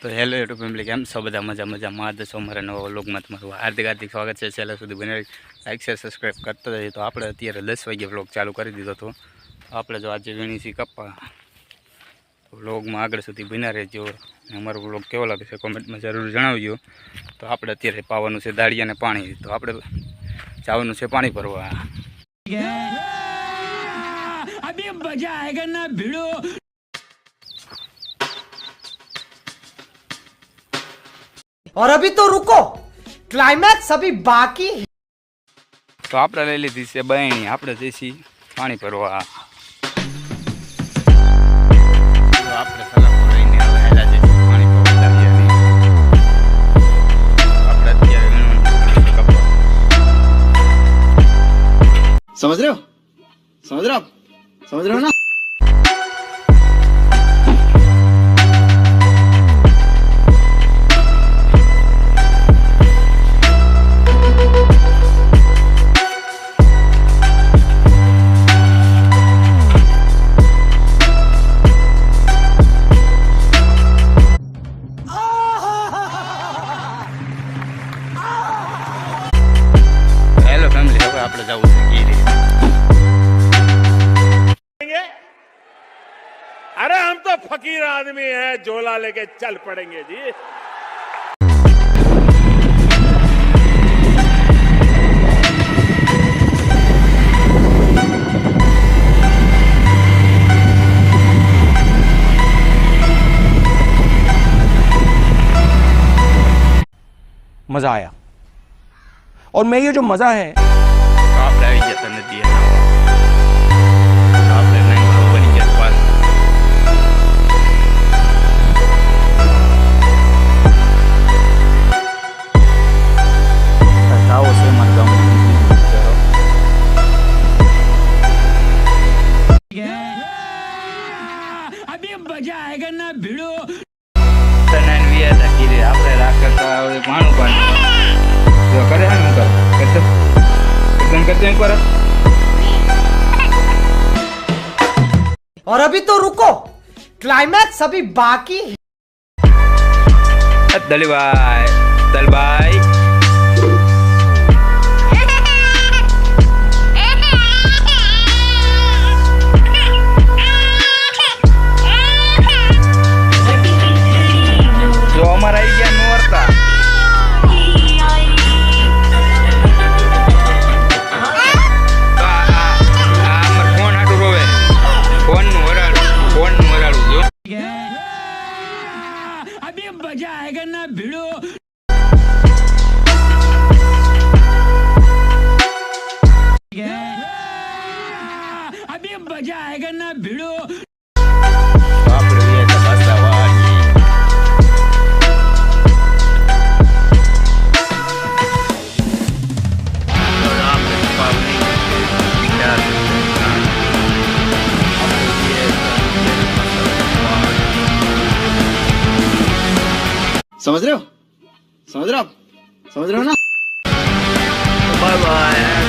તો hello YouTube family, કેમ છો બધા? મજામાં જ છો? મારા નવા વ્લોગમાં તમારું હાર્દિક સ્વાગત છે. છેલ્લા સુધી બને લાઈક શેર સબસ્ક્રાઈબ કરતા જઈએ. તો આપણે અત્યારે 10 વાગ્યે વ્લોગ ચાલુ કરી દીધો હતો. આપણે જો આજે વીણીસી કપ્પા, તો વ્લોગમાં આગળ સુધી બન્યા રહેજો. અને અમારો વ્લોગ કેવો લાગે છે કોમેન્ટમાં જરૂર જણાવજો. તો આપણે અત્યારે પાવાનું છે દાળિયાને પાણી, તો આપણે જવાનું છે પાણી ભરવા. અભી મજા આયેગા ના ભીડો. और अभी तो रुको, क्लाइमैक्स अभी बाकी है। તો આપણે લઈ લીધી છે બહેણી, આપણે જઈશી પાણી ભરવા. આપણે સલાહ લઈને હવે હેલા જઈશું પાણી ભરવા દાળિયાને. આપણે અત્યારે समझ रहे हो ना। હેલો ફેમિલી, હવે આપણે જવું છે ગીરી. अरे हम तो फकीर आदमी हैं, झोला लेके चल पड़ेंगे जी. मजा आया और मैं ये जो मजा है તો આપણે આવી જતા નથી આપણે નહીં બની ગયા પાસ. આવો છે મારા ગામમાં. અભી મજા આયેગા ના ભીડો. તને વિયા કીધે આપણે રાખતા હવે પાણું જો કરે હે ને કરતો એક વાર. और अभी तो रुको, क्लाइमैक्स अभी बाकी है। દલભાઈ જો અમારા આવી ગયા નોરતા. अभी मजा आएगा ना भिड़ो. अभी मजा आएगा ना भिड़ो. समझ रहे हो ना। Bye bye.